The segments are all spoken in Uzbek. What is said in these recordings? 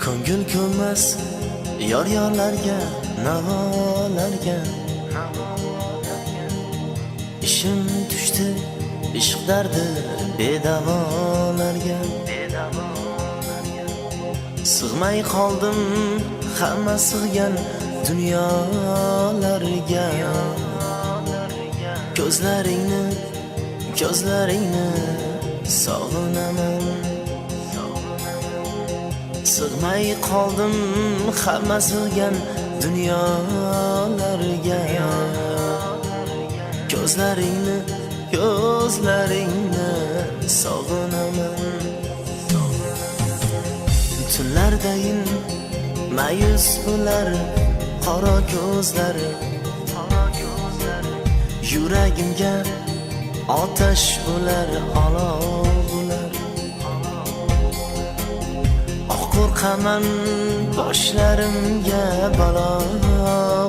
Ko'ngil ko'nmas yor-yorlarga, navolarga. Ishim tushdi ishq dardi bedavolarga. Sig'may qoldim hamma sig'gan dunyolarga. Ko'zlaringni sog'inaman. Sig'may qoldim hamma sig'gan dunyolarga. Ko'zlaringni sog'inaman. Tunlardayin mayus bo'lar qora ko'zlar. Yuragimga otash bo'lar, olov bo'lar. Qo'rqaman boshlarimga balo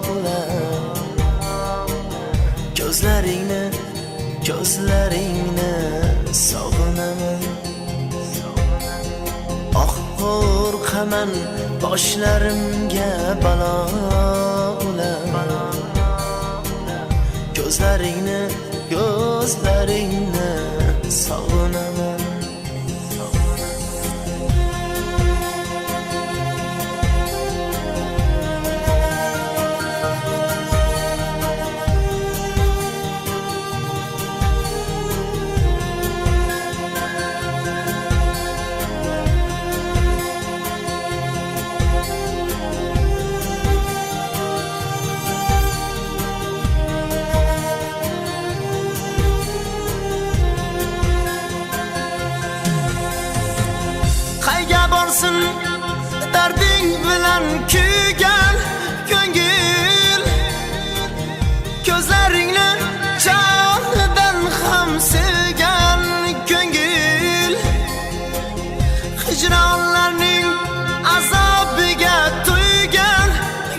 bo'lar. Ko'zlaringni sog'inaman. Qo'rqaman boshlarimga balo bo'lar. Ko'zlaringni sog'inaman. Darding bilan kuygan ko'ngil, ko'zlaringni jonidan ham sevgan ko'ngil. Hijronlarning azobiga to'ygan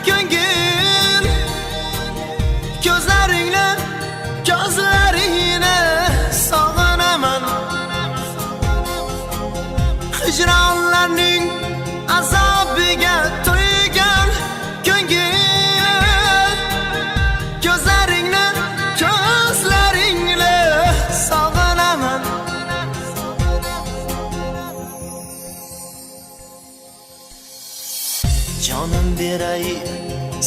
ko'ngil. Ko'zlaringni sog'inaman. Hijronlarning azobiga to'ygan ko'ngil. Ko'zlaringni sog'inaman. Jonim beray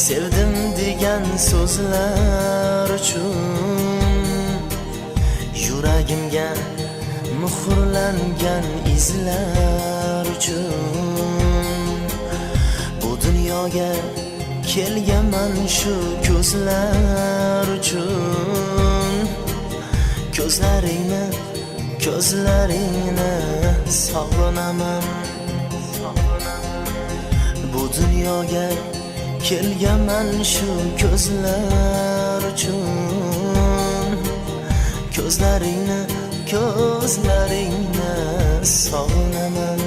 sevdim degan so'zlar uchun. Yuragimga muhrlangan izlar uchun. Bu dunyoga kelganman shu ko'zlar uchun. Ko'zlaringni sog'inaman. Bu dunyoga kelganman shu ko'zlar uchun. Ko'zlaringni sog'inaman.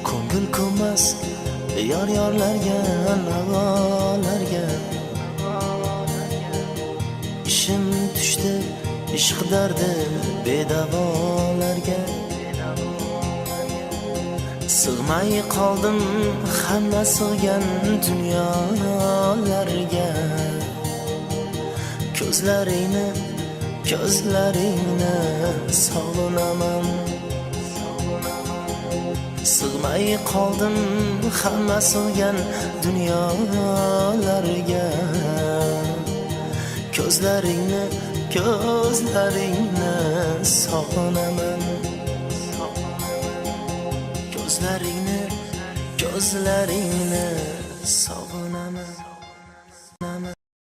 Ko'ngil ko'nmas yor-yorlarga, navolarga. Ishim tushdi ishq dardi bedavolarga. Sig'may qoldim hamma sig'gan dunyolarga. Ko'zlaringni sog'inaman. Sig'may qoldim hamma sig'gan dunyolarga. Ko'zlaringni sog'inaman. Ko'zlaringni sog'inaman.